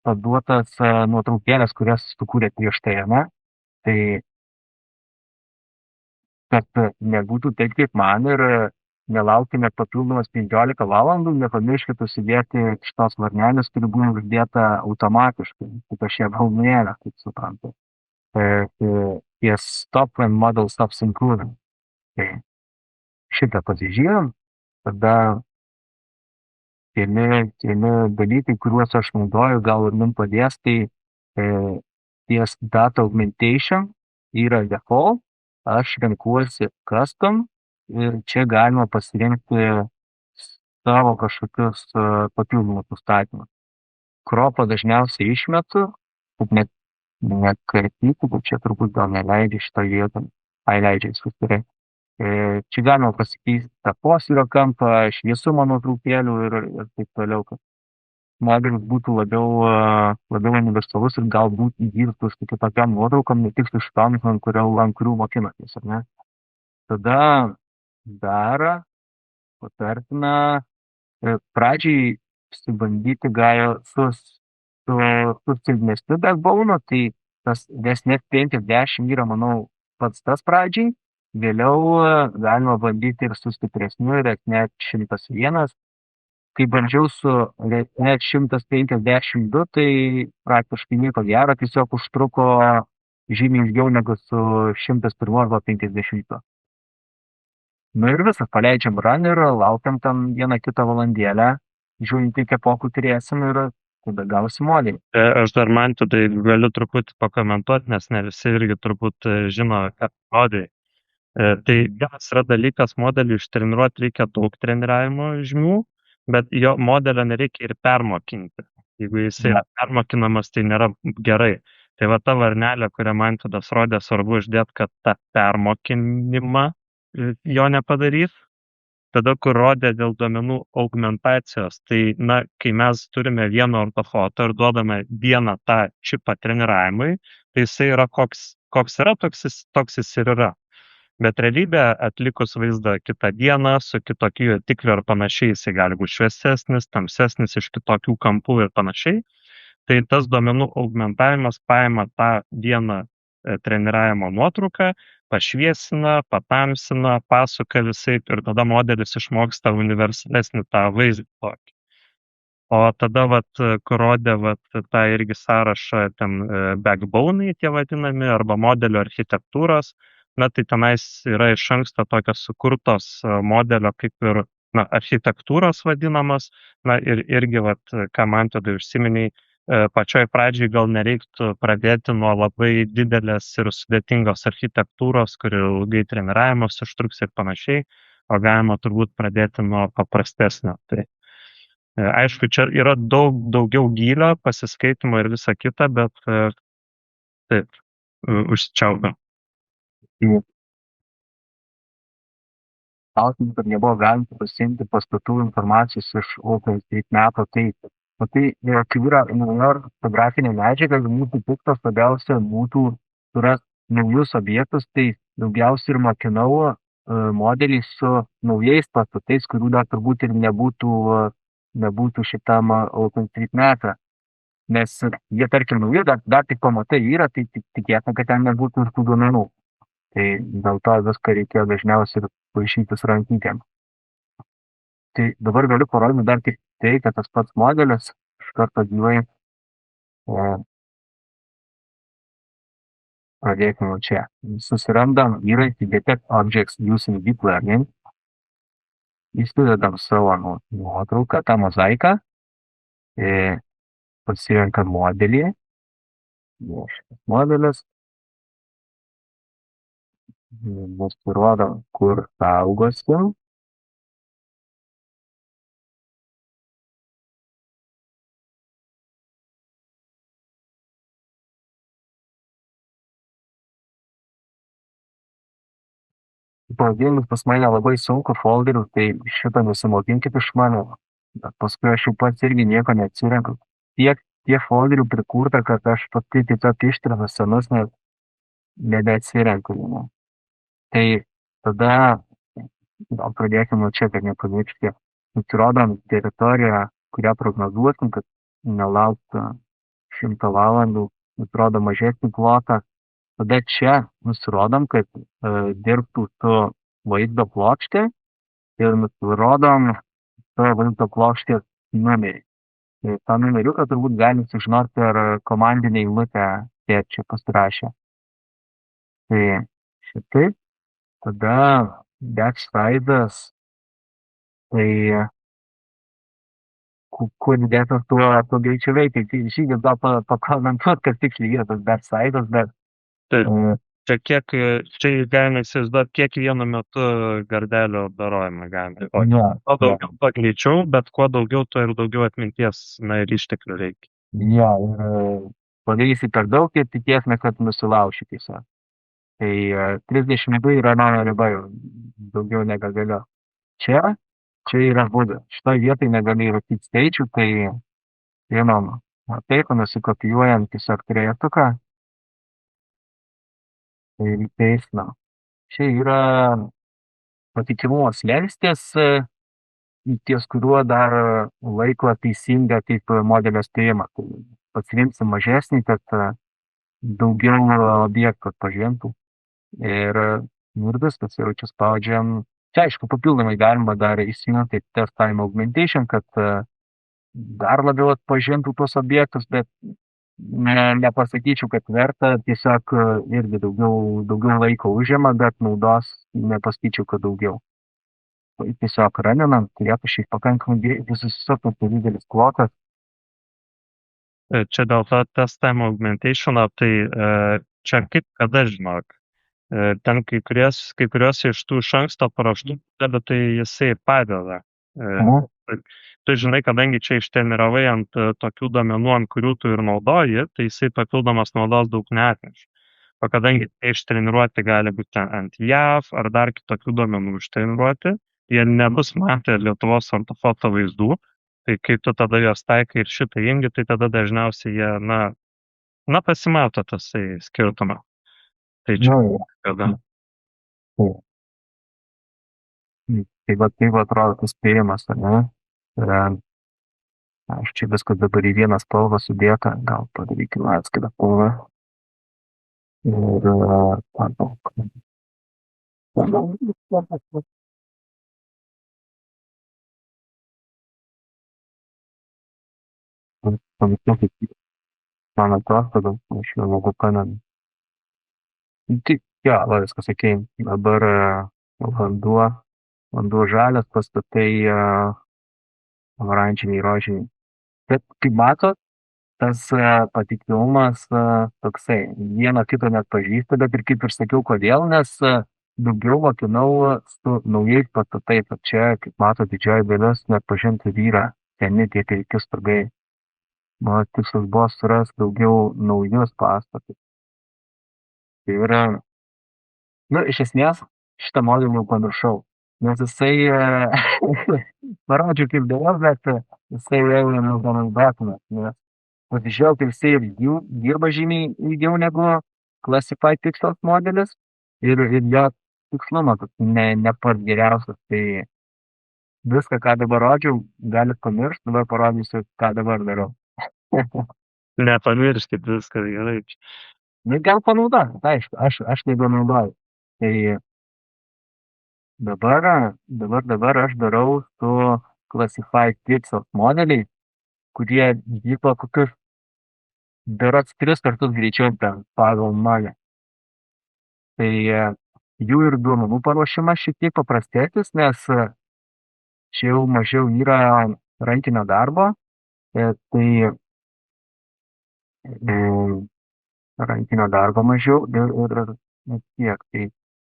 paduotas nuotraukėlės, kurias sukūrė prieš tai, ne? Tai kad nebūtų taip kaip man ir nelaukime papildomas 15 valandų, nepamirškit užsidėti šitos varnelės, kuri būna uždėta automatiškai, kaip aš ją braunėlę, kaip suprantu. Ties stop when model stops including. Tai šitą pasižiūrėjom, tada keli dalykai, kuriuos aš naudoju, gal ir mums padės, tai ties data augmentation yra default, aš renkuosi custom ir čia galima pasirinkti savo kažkokius papildomus nustatymus. Cropą dažniausiai išmetu, kad nekarpyti, bet čia turbūt gal neleidžia šitą vietą, leidžia susirai. Čia galima pasikeisti tą posvyrio kampą, šviesumą nuotraukėlių ir taip toliau, kad modelis būtų labiau universalus ir galbūt įdirbtų su kitokiam nuotraukom, ne tik su šitom, ant kurių mokinatės, ar ne? Tada dar patartina pradžiai pasibandyti gal su silpnesniu backbone, tai tas VSNet 50 yra, manau, pats tas pradžiai. Vėliau galima bandyti ir su stipresniu ResNet 101. Kai bandžiau su ResNet 152, tai praktiškai nieko gero, tiesiog užtruko žymiai ilgiau negu su 101 arba 50. Ir visas, paleidžiam run ir laukiam tam vieną kitą valandėlę, žiūrint, kiek epokų turėsim ir tada gausim modelį. Aš dar man tada galiu truputį pakomentuoti, nes ne visi irgi turbūt žino, ką rodai. Tai vienas yra dalykas, modelį ištreniruoti reikia daug treniravimo žymių, bet jo modelio nereikia ir permokinti. Jeigu jis yra permokinamas, tai nėra gerai. Tai va ta varnelė, kurią man tada rodė, svarbu uždėti, kad tą permokinimą jo nepadarys. Tada, kur rodė dėl duomenų augmentacijos, tai, kai mes turime vieną ortofoto ir duodame vieną tą čipą treniravimui, tai jisai yra koks yra, toks jis ir yra. Bet realybė atlikus vaizdą kitą dieną su kitokiu jutikliu ir panašiai, jisai gali būti šviesesnis, tamsesnis iš kitokių kampų ir panašiai. Tai tas duomenų augmentavimas paima tą vieną treniravimo nuotrauką, pašviesina, patamsina, pasuka visai ir tada modelis išmoksta universalesnį tą vaizdą tokį. O tada, kur rodė tą irgi sąrašą, ten backbone tie vadinami, arba modelio architektūros, tai tenais yra iš anksto tokios sukurtos modelio kaip ir architektūros vadinamas, ir irgi, ką man tada užsiminiai, pačioj pradžiai gal nereiktų pradėti nuo labai didelės ir sudėtingos architektūros, kuri ilgai treniravimas užtruks ir panašiai, o galima turbūt pradėti nuo paprastesnio. Tai aišku, čia yra daugiau gylio, pasiskaitimo ir visa kita, bet taip, užsičiaupiam. Klausimas, kad nebuvo galima pasiimti pastatų informacijos iš OpenStreetMap, tai kai yra nauja fotografinė medžiaga, mūsų tikslas labiausia būtų surasti naujus objektus, tai daugiausiai ir mokinau modeliai su naujais pastatais, kurių dar turbūt ir nebūtų šitam OpenStreetMap. Nes jie, tarkim, nauji, dar tik pamatai yra, tai tikėtina, kad ten nebūtų ir tų duomenų. Tai dėl to viską reikėjo dažniausiai ir paišytis rankytėm. Tai dabar galiu parodyti dar tik tai, kad tas pats modelis iš karto gyvai pradėkime nuo čia. Susirandam įrankį Detect Objects Using Deep Learning. Įsidedam savo nuotrauką, tą mozaiką, pasirenkam modelį. Šitas modelis mums parodo, kur saugosim. Pavadinimus pas mane labai sunku folderių, tai šitą nusimokinkit iš mano. Bet paskui aš jau pats irgi nieko neatsirenku. Tiek folderių prikurta, kad aš pati tiesiog ištrinu senus, nebeatsirenku. Ne. Tai tada, gal pradėkime nuo čia, kad nepamiršti. Nusirodom teritoriją, kurią prognozuosim, kad nelauktų 100 valandų, nusirodom mažesnį plotą. Tada čia nusirodom, kad dirbtų su vaizdo plokštė ir nusirodom su vaizdo plokštės numerį. Tai tą numeriuką turbūt galim sužinoti per komandinę eilutę, čia pasirašę. Tai šitaip, tada backside'as, tai kuo didesnis, tuo greičiau veikia. Tai žygis gal pakomentuot, kas tiksliai yra tas backside'as, bet Čia galima įsivaizduoti, kiek vienu metu gardelio apdorojimą galima. Kuo daugiau, tuo greičiau, bet kuo daugiau, tuo ir daugiau atminties ir išteklių reikia. Jo, ir padarysi per daug, tai tikėsime, kad nusilauši tiesiog. Tai 32 yra mano riba, daugiau nebegaliu. Čia yra būdas. Šitoje vietoje negaliu įrašyti skaičių, tai žinoma, taip, nusikopijuojam tiesiog trejetuką. Tai teisna. Čia yra patikimumo slenkstis, ties kuriuo dar laiko teisingą kaip modelio spėjimą. Tai pasirinksim mažesnį, kad daugiau objektų atpažintų. Ir viskas, jau čia spaudžiam. Čia, aišku, papildomai galima dar įsijungti test time augmentation, kad dar labiau atpažintų tuos objektus, bet nepasakyčiau, kad verta, tiesiog irgi daugiau laiko užima, bet naudos nepasakyčiau, kad daugiau. Tiesiog raninant, turėtų šiaip pakankamai susisukti didelis plotas. Čia dėl to test time augmentation, tai čia kaip kada žinok. Ten kai kurios iš tų iš anksto paraštų, tai jisai padeda. Tu žinai, kadangi čia ištreniravai ant tokių duomenų, ant kurių tu ir naudoji, tai jisai papildomas naudos daug neatneša. O kadangi ištreniruoti gali būti ant JAV ar dar kitokių duomenų ištreniruoti, jie nebus matę Lietuvos ortofoto vaizdų, tai kai tu tada jos taikai ir šitą jungi, tai tada dažniausiai jie, pasimato tasai skirtumą. Tai čia kada. Tai va, taip atrodo tas spėjimas, ar ne? Aš čia viskas dabar į vieną spalvą sudėta, gal padarykime atskirą spalvą. Ir man atrodo, aš jau negu pamenu. Tai, jo, viskas, okei. Dabar vanduo žalias, pastatai oranžiniai, rožiniai. Bet, kaip matot, tas patikimumas toksai, vieno kito net pažįsta, bet ir kaip ir sakiau, kodėl, nes daugiau mokinau su naujais pastatais. Čia, kaip matot, didžioji dalis net pažinti yra seni tie ilgi stogai. Mano tikslas buvo surasti daugiau naujus pastatus. Tai yra, iš esmės, šitą modelį jau pamiršau. Nes jisai, parodžiau kaip dėliau, bet jisai jau nenaudotinas. Nes pasižiūrėjau, kaip jisai dirba žymiai ilgiau negu Classified Pixels modelis. Ir jo tikslumo, kad ne pats geriausias. Tai viską, ką dabar rodžiau, galit pamiršti, dabar parodysiu, ką dabar darau. Nepamirškit viskas gerai. Nu, gal panaudokit, aišku, aš nebenaudoju. Tai dabar aš darau su Classified Pixels modeliais, kurie vyko kokius berods 3 kartus greičiau pagal magą. Tai jų ir duomenų paruošimas šiek tiek paprastesnis, nes čia jau mažiau yra rankinio darbo. Tai rankinio darbo mažiau ir tiek. Tai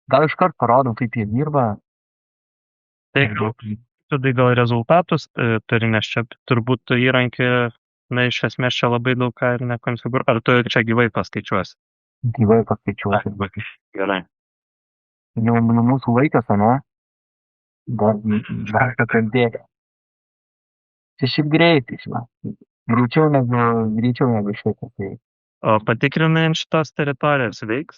gal iškart parodau, kaip jie dirba. Tai tada gal rezultatus turi, nes čia turbūt įrankį, na, iš esmės čia labai daug ką ir nekonfigūruoja. Ar tu čia gyvai paskaičiuosi? Gyvai paskaičiuosiu. Gerai. Jau mūsų laikas, ane? Dar kalbėti. Čia šiaip greitai, žinai. Greičiau negu šitą. Tai O patikrinai ant šitos teritorijos veiks?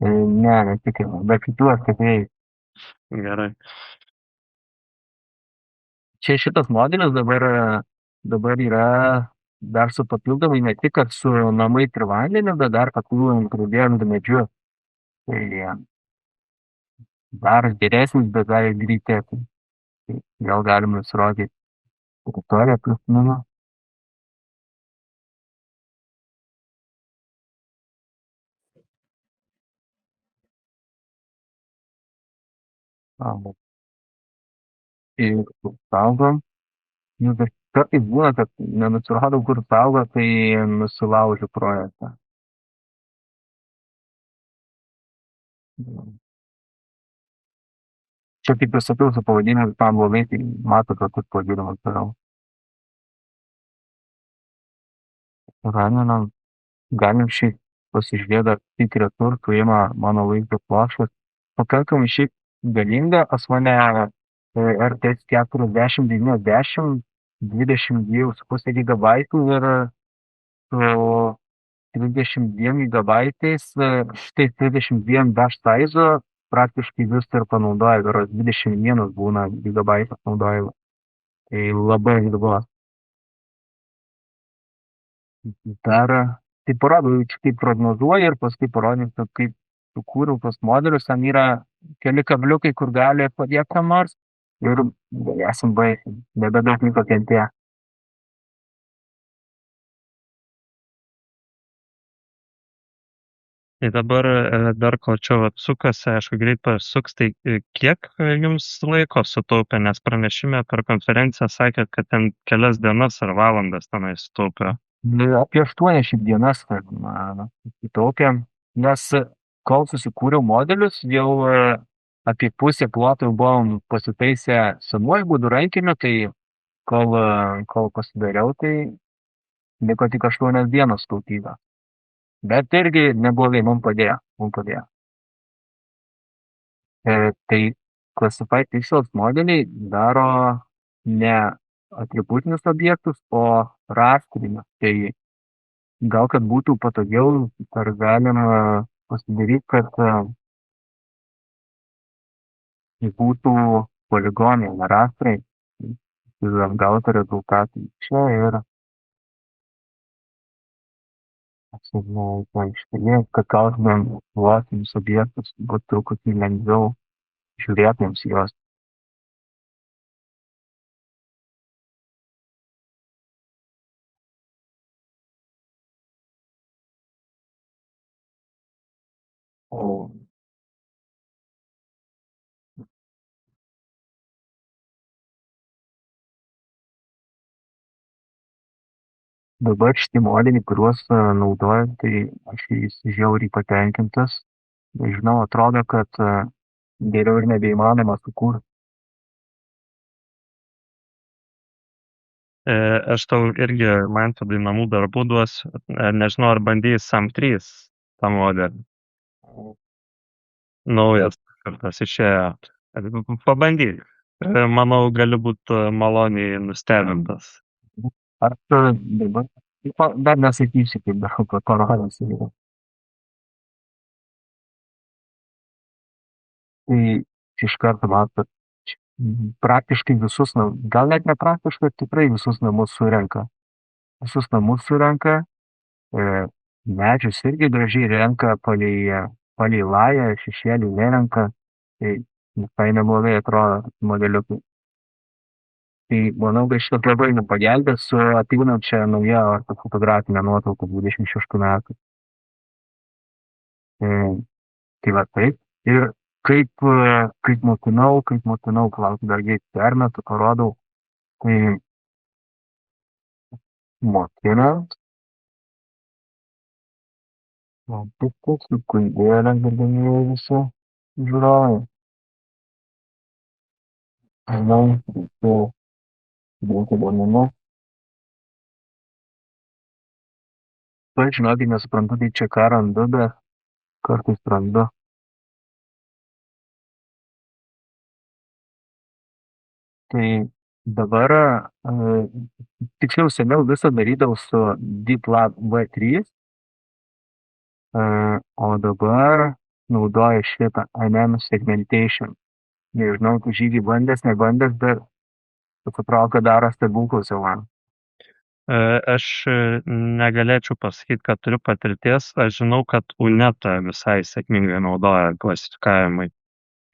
ne, netikrinu, bet tikiuosi, kad veiks. Gerai. Čia šitas modelis dabar yra dar su papildomai ne tik, kad su namais ir vandeniu, bet dar papildomai pridėjom du medžius. Tai dar geresnis, bet dar ir greitesnis. Tai gal galima nusirodyti teritoriją plius minus. Ir saugom. Nu, bet kartais būna, kad nenusirodau, kur saugo, tai nusilaužiu projektą. Čia kaip ir sakiau, su pavadinimu tam blogai, tai matot, kad tas pavadinimas toliau. Galim šiaip pasižiūrėti, ar tik resursų ima mano vaizdo plokštės. Pakankamai šiaip galinga, pas mane RTX 4090, 22,5 gigabaitų ir su 32 gigabaitais, šitai 32 dash size praktiškai viską ir panaudoja, ir 21 būna gigabaitas naudojama. Tai labai ilgos. Dar tai parodo, čia kaip prognozuoja ir paskui parodysiu, kaip sukūriau tos modelius. Ten yra keli kabliukai, kur gali padėti kam nors ir galėsim baigti. Nebedaug liko kentėti. Tai dabar dar kol čia vat sukasi, aišku, greit pasuks, tai kiek jums laiko sutaupė, nes pranešime per konferenciją sakėt, kad ten kelias dienas ar valandas tenai sutaupė. Apie 80 dienas sutaupėm, nes kol susikūriau modelius, jau apie pusę ploto jau buvom pasitaisę senuoju būdu rankiniu, tai kol pasidariau, tai liko tik 8 dienos sutaupyta. Bet irgi neblogai, mums padėjo. Tai Classified Pixels modeliai daro ne atributinius objektus, o rastrinius. Tai gal, kad būtų patogiau, ar galima pasidaryti, kad būtų poligonai, ne rastrai. Ir gauti rezultatai čia ir iškelė, kad gautumėm plotinius objektus, būtų truputį lengviau žiūrėtumėms juos. O dabar šitie modeliai, kuriuos naudoju, tai aš jais žiauriai patenkintas. Nežinau, atrodo, kad geriau ir nebeįmanoma sukurti. Aš tau irgi, man tada namų darbų duosiu, nežinau, ar bandys SAM3 tą modelį. Naujas kartas išėjo. Pabandyk. Manau, gali būti maloniai nustebintas. Ar dabar, dar nesakysiu, kaip dar parodysiu. tai iš karto matot, praktiškai visus, gal net ne praktiškai, tikrai visus namus surenka. Visus namus surenka, e, medžius irgi gražiai renka palei lają, šešėlį nerenka. Tai visai neblogai atrodo modeliukai. Tai manau, kad šitas labai mums pagelbės su ateinančia nauja ortofotografinė nuotrauka 26 metų. E, tai va taip. Ir kaip mokinau, palauk, dar greit permetu, parodau. Tai mokinant, tik sekundėlę, gerbiamieji visi žiūrovai. Manau, reikėjo duoti duomenų. Aš žinokit, nesuprantu, tai čia ką randu, bet kartais randu. Tai dabar, tiksliau seniau visą darydavau su DeepLab V3, o dabar naudoju šitą NM segmentation. Nežinau, tu žygį bandęs, nebandęs, bet atrodo, kad daro stebuklus jau man. Aš negalėčiau pasakyti, kad turiu patirties. Aš žinau, kad UNETA visai sėkmingai naudoja klasifikavimui.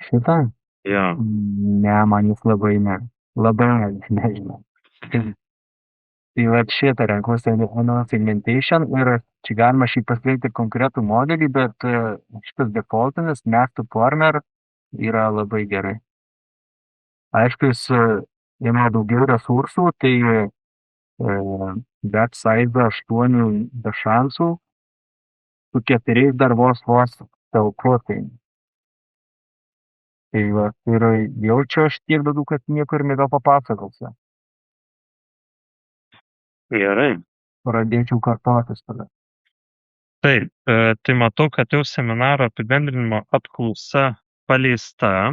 Šitą? Jo. Ne, man jis labai nežinau. Tai va šitą renkuosi NM segmentation ir čia galima šį pasirinkti konkretų modelį, bet šitas defaultinis Math to Corner yra labai gerai. Aišku, jis ima daugiau resursų, tai bet size 8 be šansų, su 4 dar vos telpu. Tai va, ir jaučiu aš tiek daugiau, kad nieko ir nebepapasakosiu. Gerai. Pradėčiau kartotis tada. Taip, tai matau, kad jau seminaro apibendrinimo apklausa paleista.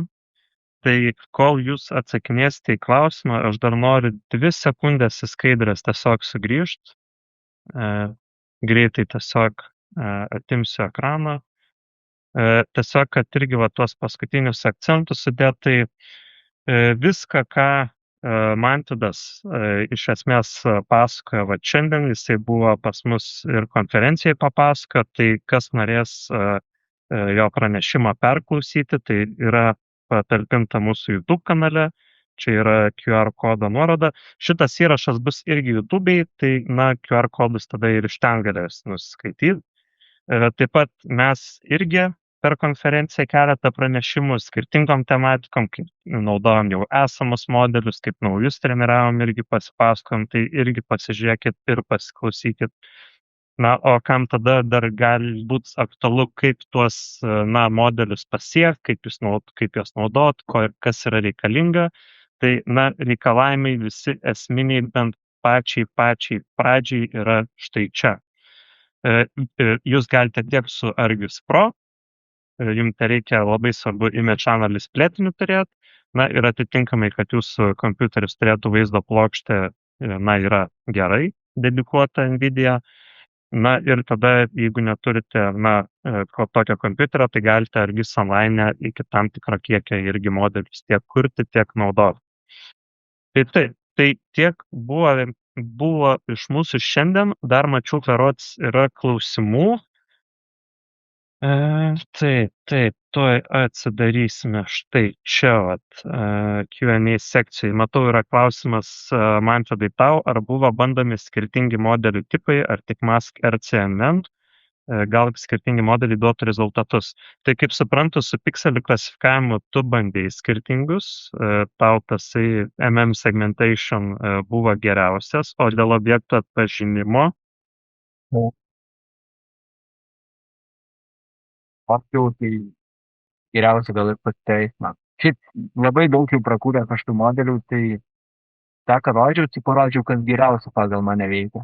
Tai kol jūs atsakinėsite į klausimą, aš dar noriu 2 sekundės į skaidrės tiesiog sugrįžt. Greitai tiesiog atimsiu ekraną. Tiesiog, kad irgi va tuos paskutinius akcentus sudėt, tai viską, ką Mantvydas iš esmės pasakoja, va šiandien jisai buvo pas mus ir konferencijai papasakojo, tai kas norės jo pranešimą perklausyti, tai yra patalpinta mūsų YouTube kanale, čia yra QR kodo nuoroda. Šitas įrašas bus irgi YouTube'ai, tai QR kodus tada ir iš ten galės nuskaityti. Taip pat mes irgi per konferenciją keletą pranešimų skirtingom tematikom, kaip naudojam jau esamus modelius, kaip naujus treniravom, irgi pasipasakojom, tai irgi pasižiūrėkit ir pasiklausykit. O kam tada dar gali būti aktualu, kaip tuos modelius pasiekti, kaip juos naudot, kas yra reikalinga, tai reikalavimai visi esminiai bent pačiai pradžiai yra štai čia. Jūs galite tiek su Argus Pro, jums reikia labai svarbu image analysis plėtinių turėti, ir atitinkamai, kad jūsų kompiuteris turėtų vaizdo plokštę, yra gerai dedikuota NVIDIA. Ir tada, jeigu neturite, tokio kompiuterio, tai galite Argus Online iki tam tikro kiekio irgi modelius tiek kurti, tiek naudoti. Tai tiek buvo iš mūsų šiandien, dar mačiau, karots yra klausimų. Taip, tuoj atsidarysime štai čia Q&A sekcijai. Matau, yra klausimas Manfredai tau, ar buvo bandomi skirtingi modelių tipai, ar tik Mask RCMM, gal skirtingi modeliai duotų rezultatus. Tai kaip suprantu, su pikselių klasifikavimu tu bandėjai skirtingus, tau tasai MM segmentation buvo geriausias, o dėl objektų atpažinimo. Jau tai geriausia gal ir pasiteisina. Šiaip labai daug jau prakūrė kažtų modelių, tai tą, ką rodžiau, tai parodžiau, kas geriausia pagal mane veikia.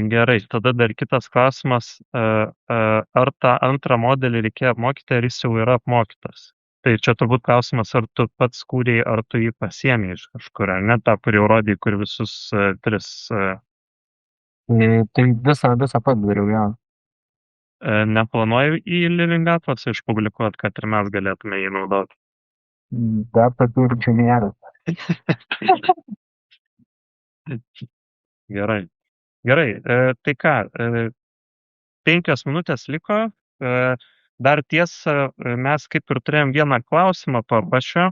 Gerai, tada dar kitas klausimas, ar tą antrą modelį reikėjo apmokyti, ar jis jau yra apmokytas? Tai čia turbūt klausimas, ar tu pats kūrėjai, ar tu jį pasiėmė iš kažkur, ar ne tą, kur jau rodė, kur visus 3. Tai visą padariau, jo. Neplanuoju į Living Atlas išpublikuoti, kad ir mes galėtume jį naudoti. Dar tokių čia nėra. Gerai. Gerai, tai ką, 5 minutės liko. Dar tiesa, mes kaip ir turėjom vieną klausimą paruošę,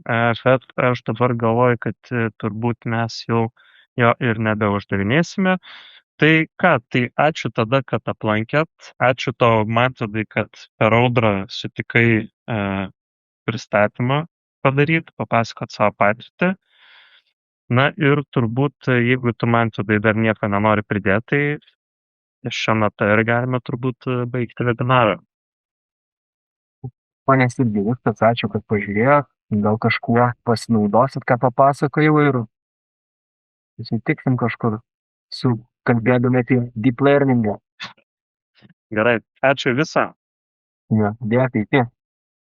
bet aš dabar galvoju, kad turbūt mes jau jo ir nebeuždavinėsime. Tai ką, tai ačiū tada, kad aplankėt. Ačiū tau, Mantvidai, kad per audrą sutikai pristatymą padaryti, papasakot savo patirtį. Na ir turbūt, jeigu tu, Mantvidai, dar nieko nenori pridėti, tai šią natą ir galime turbūt baigti webinarą. Pone Silvija, viskas, ačiū, kad pažiūrėjot. Gal kažkuo pasinaudosit, ką papasakojau ir susitiksim kažkur su kalbėdami apie deep learningą. Gerai, ačiū visą. Ja, dėkui, iki.